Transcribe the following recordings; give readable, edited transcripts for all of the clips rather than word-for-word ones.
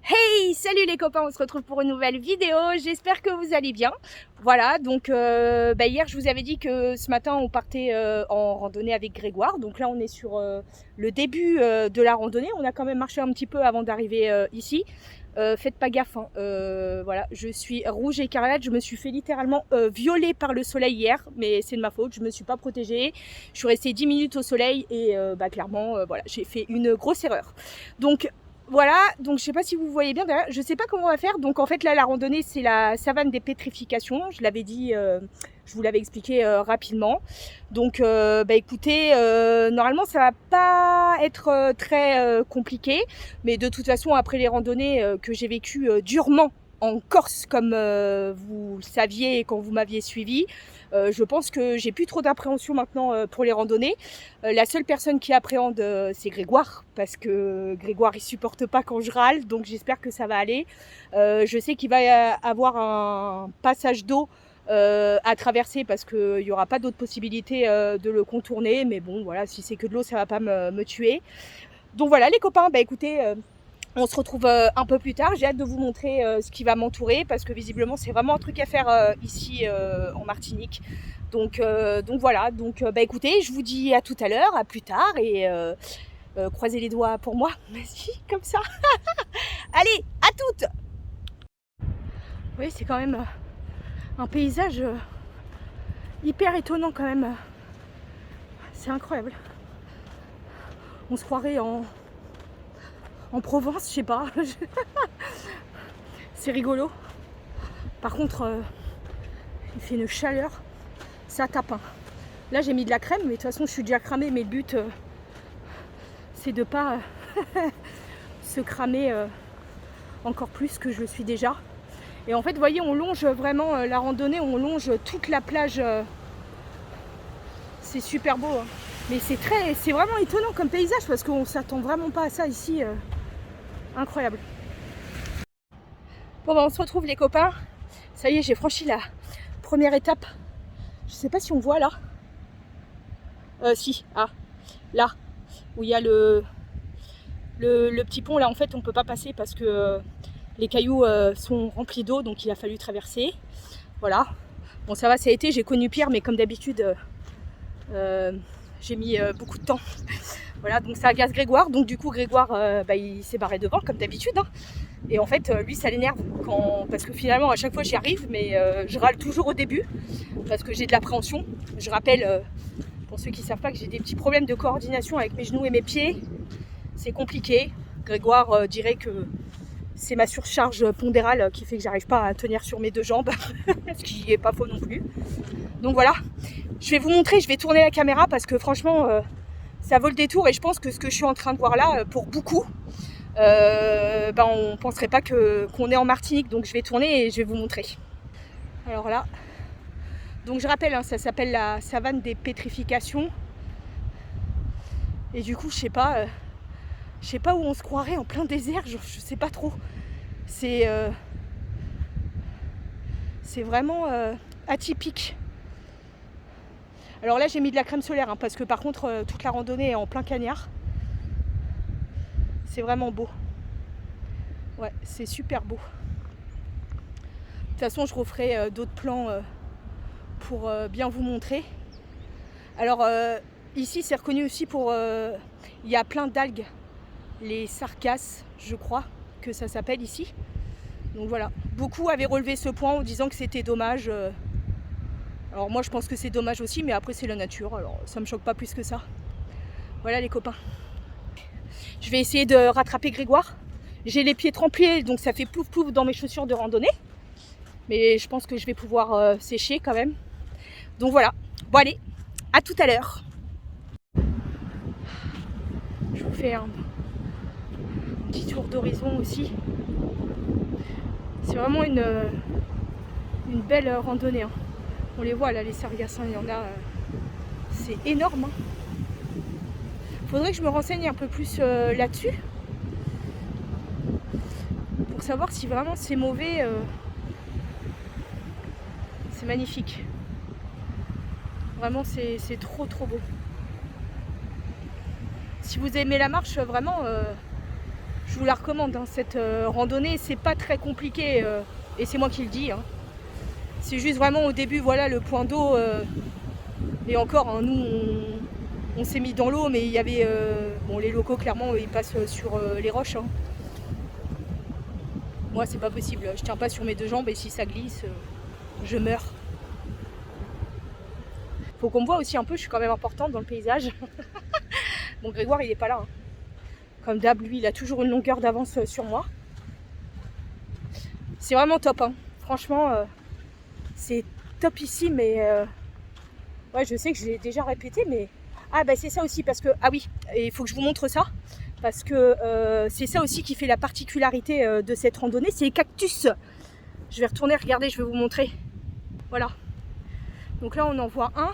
Hey, salut les copains, on se retrouve pour une nouvelle vidéo, j'espère que vous allez bien. Voilà, donc hier je vous avais dit que ce matin on partait en randonnée avec Grégoire, donc là on est sur le début de la randonnée, on a quand même marché un petit peu avant d'arriver ici. Faites pas gaffe, hein. Voilà, je suis rouge écarlate, je me suis fait littéralement violer par le soleil hier, mais c'est de ma faute, je me suis pas protégée, je suis restée 10 minutes au soleil et clairement voilà, j'ai fait une grosse erreur. Donc voilà, donc je sais pas si vous voyez bien, d'ailleurs, je sais pas comment on va faire. Donc en fait là la randonnée c'est la savane des pétrifications, je l'avais dit, je vous l'avais expliqué rapidement. Donc écoutez, normalement ça va pas être très compliqué, mais de toute façon après les randonnées que j'ai vécues durement en Corse comme vous le saviez quand vous m'aviez suivi, je pense que j'ai plus trop d'appréhension maintenant pour les randonnées. La seule personne qui appréhende c'est Grégoire, parce que Grégoire il supporte pas quand je râle, donc j'espère que ça va aller. Je sais qu'il va y avoir un passage d'eau à traverser parce qu'il n'y aura pas d'autre possibilité de le contourner, mais bon voilà, si c'est que de l'eau ça va pas me tuer. Donc voilà les copains, écoutez, on se retrouve un peu plus tard. J'ai hâte de vous montrer ce qui va m'entourer parce que visiblement c'est vraiment un truc à faire ici en Martinique. Donc voilà, donc écoutez, je vous dis à tout à l'heure, à plus tard et croisez les doigts pour moi. Vas-y, comme ça. Allez, à toutes. Oui, c'est quand même un paysage hyper étonnant quand même. C'est incroyable. On se croirait en Provence, je sais pas. C'est rigolo. Par contre, il fait une chaleur, ça tape. Hein. Là, j'ai mis de la crème, mais de toute façon, je suis déjà cramée. Mais le but, c'est de pas se cramer encore plus que je le suis déjà. Et en fait, vous voyez, on longe vraiment la randonnée, on longe toute la plage. C'est super beau. Hein. Mais c'est vraiment étonnant comme paysage parce qu'on s'attend vraiment pas à ça ici. Incroyable. Bon, on se retrouve les copains. Ça y est, j'ai franchi la première étape. Je sais pas si on voit là. Si, là, où il y a le petit pont. Là, en fait, on peut pas passer parce que les cailloux sont remplis d'eau, donc il a fallu traverser. Voilà. Bon, ça va, ça a été. J'ai connu pire, mais comme d'habitude, j'ai mis beaucoup de temps. Voilà, donc ça agace Grégoire. Donc du coup, Grégoire, il s'est barré devant, comme d'habitude. Hein. Et en fait, lui, ça l'énerve parce que finalement, à chaque fois, j'y arrive, mais je râle toujours au début parce que j'ai de l'appréhension. Je rappelle, pour ceux qui ne savent pas, que j'ai des petits problèmes de coordination avec mes genoux et mes pieds. C'est compliqué. Grégoire dirait que c'est ma surcharge pondérale qui fait que j'arrive pas à tenir sur mes deux jambes, ce qui n'est pas faux non plus. Donc voilà, je vais vous montrer, je vais tourner la caméra parce que franchement, ça vaut le détour et je pense que ce que je suis en train de voir là, pour beaucoup, on ne penserait pas qu'on est en Martinique, donc je vais tourner et je vais vous montrer. Alors là, donc je rappelle, hein, ça s'appelle la savane des pétrifications. Et du coup, je sais pas où on se croirait en plein désert, je sais pas trop. C'est vraiment atypique. Alors là, j'ai mis de la crème solaire, hein, parce que par contre, toute la randonnée est en plein cagnard. C'est vraiment beau. Ouais, c'est super beau. De toute façon, je referai d'autres plans pour bien vous montrer. Alors, ici, c'est reconnu aussi pour... il y a plein d'algues. Les sargasses, je crois que ça s'appelle ici. Donc voilà, beaucoup avaient relevé ce point en disant que c'était dommage. Alors moi je pense que c'est dommage aussi, mais après c'est la nature, alors ça me choque pas plus que ça. Voilà les copains. Je vais essayer de rattraper Grégoire. J'ai les pieds trempés, donc ça fait plouf plouf dans mes chaussures de randonnée. Mais je pense que je vais pouvoir sécher quand même. Donc voilà, bon allez, à tout à l'heure. Je vous fais un petit tour d'horizon aussi. C'est vraiment une belle randonnée. Hein. On les voit là, les sargasses, il y en a. C'est énorme. Hein. Faudrait que je me renseigne un peu plus là-dessus. Pour savoir si vraiment c'est mauvais. C'est magnifique. Vraiment, c'est trop beau. Si vous aimez la marche, vraiment, Je vous la recommande, hein, cette randonnée. C'est pas très compliqué et c'est moi qui le dis. Hein. C'est juste vraiment au début, voilà, le point d'eau. Et encore, hein, nous, on s'est mis dans l'eau, mais il y avait... bon, les locaux, clairement, ils passent sur les roches. Hein. Moi, c'est pas possible. Je tiens pas sur mes deux jambes et si ça glisse, je meurs. Faut qu'on me voit aussi un peu, je suis quand même importante dans le paysage. Bon, Grégoire, il est pas là. Hein. Comme d'hab, lui, il a toujours une longueur d'avance sur moi. C'est vraiment top. Hein. Franchement, c'est top ici, mais... ouais, je sais que je l'ai déjà répété, mais... Ah, bah c'est ça aussi, parce que... Ah oui, il faut que je vous montre ça. Parce que c'est ça aussi qui fait la particularité de cette randonnée, c'est les cactus. Je vais retourner, regardez, je vais vous montrer. Voilà. Donc là, on en voit un.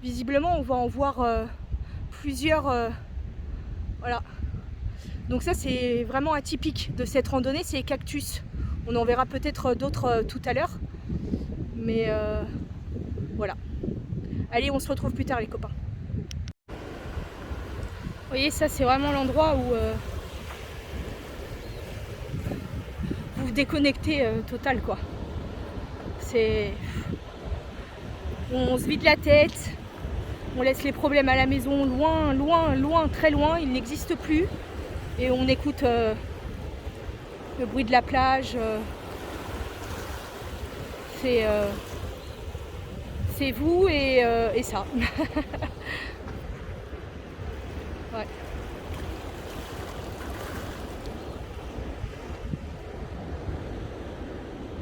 Visiblement, on va en voir plusieurs. Voilà. Donc ça, c'est vraiment atypique de cette randonnée, c'est les cactus. On en verra peut-être d'autres tout à l'heure. Mais voilà. Allez, on se retrouve plus tard, les copains. Vous voyez, ça, c'est vraiment l'endroit où vous vous déconnectez total, quoi. C'est... On se vide la tête, on laisse les problèmes à la maison loin, loin, loin, très loin, ils n'existent plus. Et on écoute le bruit de la plage. C'est vous et ça. Ouais.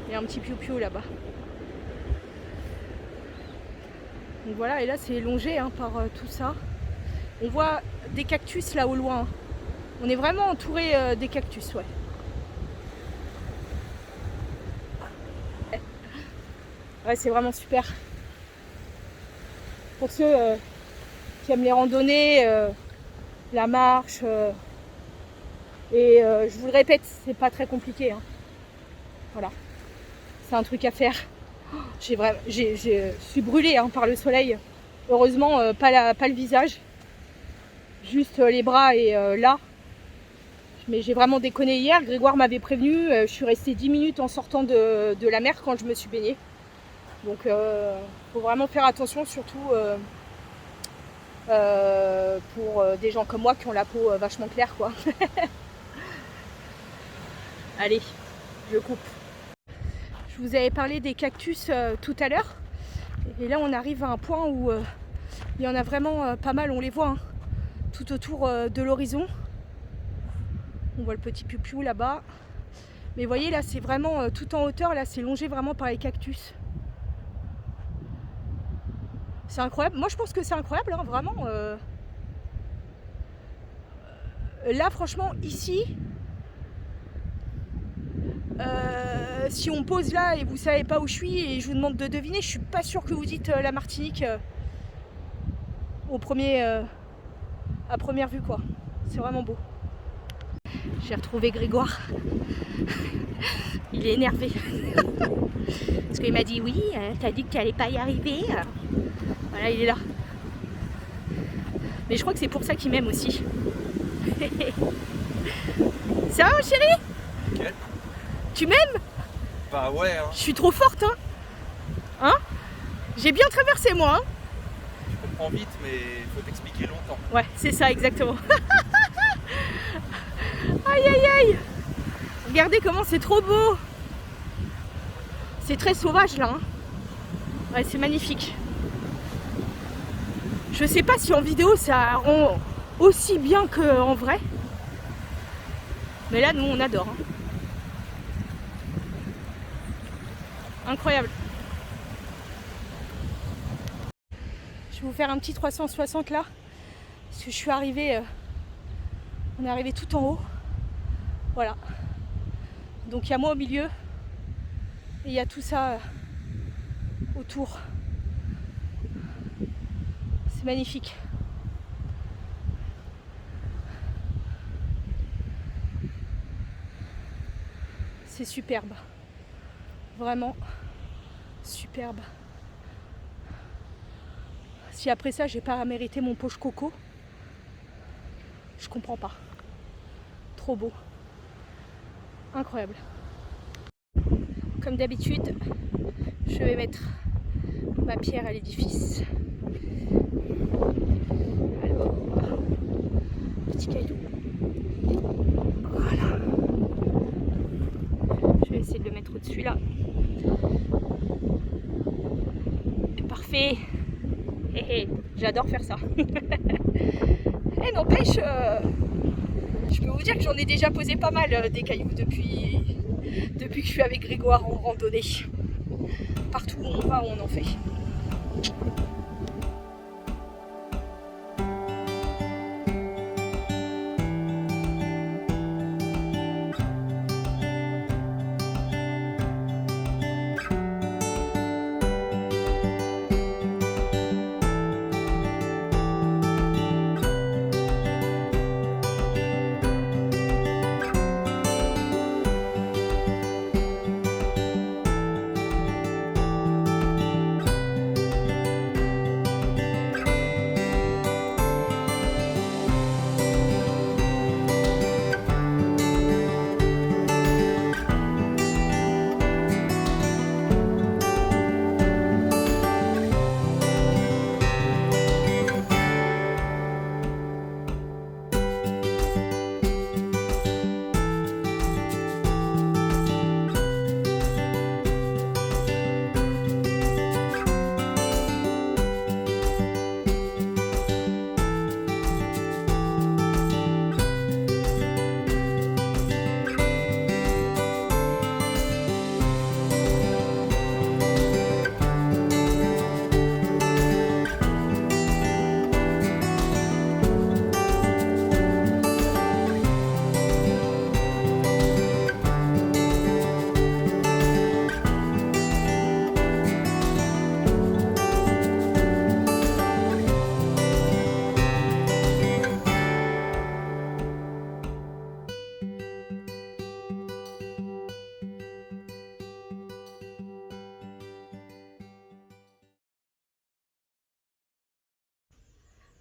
Il y a un petit piou-piou là-bas. Donc voilà, et là c'est longé hein, par tout ça. On voit des cactus là au loin. On est vraiment entouré des cactus, ouais. Ouais, c'est vraiment super. Pour ceux qui aiment les randonnées, la marche, et je vous le répète, c'est pas très compliqué. Hein. Voilà, c'est un truc à faire. Je suis brûlée hein, par le soleil. Heureusement, pas le visage, juste les bras et là. Mais j'ai vraiment déconné hier. Grégoire m'avait prévenu. Je suis restée 10 minutes en sortant de la mer quand je me suis baignée. Donc, faut vraiment faire attention, surtout pour des gens comme moi qui ont la peau vachement claire, quoi. Allez, je coupe. Je vous avais parlé des cactus tout à l'heure. Et là, on arrive à un point où il y en a vraiment pas mal. On les voit hein, tout autour de l'horizon. On voit le petit piou-piou là-bas. Mais vous voyez, là, c'est vraiment tout en hauteur. Là, c'est longé vraiment par les cactus. C'est incroyable. Moi, je pense que c'est incroyable, hein, vraiment. Là, franchement, ici, si on pose là et vous savez pas où je suis et je vous demande de deviner, je suis pas sûre que vous dites la Martinique à première vue, quoi. C'est vraiment beau. J'ai retrouvé Grégoire. Il est énervé. Parce qu'il m'a dit oui, t'as dit que tu allais pas y arriver. Voilà, il est là. Mais je crois que c'est pour ça qu'il m'aime aussi. Ça va, mon chéri? Okay. Tu m'aimes? Bah ouais. Hein. Je suis trop forte, hein? Hein? J'ai bien traversé, moi. Hein? Je comprends vite, mais il faut t'expliquer longtemps. Ouais, c'est ça, exactement. Aïe, aïe, aïe! Regardez comment c'est trop beau! C'est très sauvage, là. Hein? Ouais, c'est magnifique. Je sais pas si en vidéo ça rend aussi bien qu'en vrai. Mais là, nous, on adore. Hein. Incroyable. Je vais vous faire un petit 360 là. Parce que je suis arrivée... on est arrivé tout en haut. Voilà. Donc il y a moi au milieu. Et il y a tout ça autour. C'est magnifique. C'est superbe. Vraiment superbe. Si après ça, j'ai pas mérité mon poche coco, je comprends pas. Trop beau. Incroyable. Comme d'habitude, je vais mettre ma pierre à l'édifice. Alors, petit caillou. Voilà. Je vais essayer de le mettre au-dessus là. Parfait. J'adore faire ça. Et n'empêche, je peux vous dire que j'en ai déjà posé pas mal des cailloux depuis que je suis avec Grégoire en randonnée. Partout où on va, on en fait.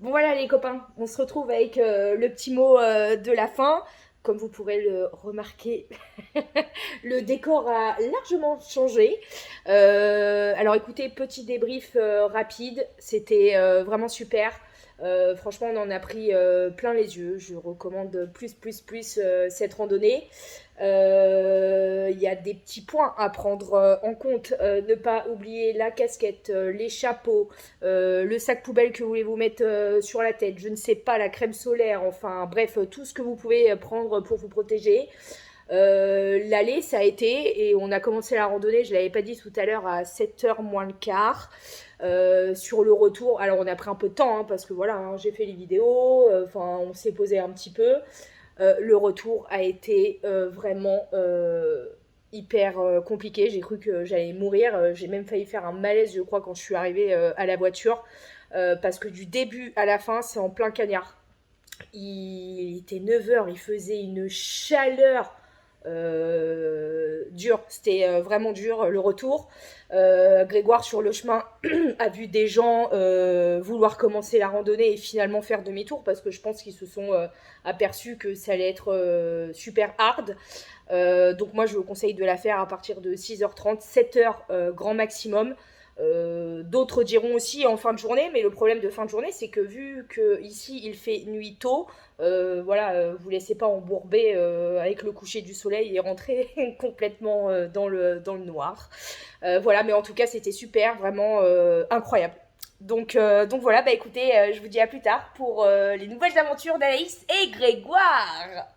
Bon voilà les copains, on se retrouve avec le petit mot de la fin. Comme vous pourrez le remarquer, le décor a largement changé. Alors écoutez, petit débrief rapide, c'était vraiment super. Franchement, on en a pris plein les yeux. Je recommande plus cette randonnée. Il y a des petits points à prendre en compte. Ne pas oublier la casquette, les chapeaux, le sac poubelle que vous voulez vous mettre sur la tête, je ne sais pas, la crème solaire, enfin bref, tout ce que vous pouvez prendre pour vous protéger. L'aller, ça a été, et on a commencé la randonnée, je ne l'avais pas dit tout à l'heure, à 7h moins le quart. Sur le retour, alors on a pris un peu de temps, hein, parce que voilà, hein, j'ai fait les vidéos, on s'est posé un petit peu. Le retour a été vraiment hyper compliqué. J'ai cru que j'allais mourir. J'ai même failli faire un malaise, je crois, quand je suis arrivée à la voiture. Parce que du début à la fin, c'est en plein cagnard. Il était 9h, il faisait une chaleur dur, c'était vraiment dur le retour. Grégoire sur le chemin a vu des gens vouloir commencer la randonnée et finalement faire demi-tour parce que je pense qu'ils se sont aperçus que ça allait être super hard. Donc moi je vous conseille de la faire à partir de 6h30, 7h grand maximum. D'autres diront aussi en fin de journée, mais le problème de fin de journée, c'est que vu que ici il fait nuit tôt, vous laissez pas embourber avec le coucher du soleil et rentrer complètement dans le noir. Voilà, mais en tout cas c'était super, vraiment incroyable. Donc voilà, écoutez, je vous dis à plus tard pour les nouvelles aventures d'Anaïs et Grégoire.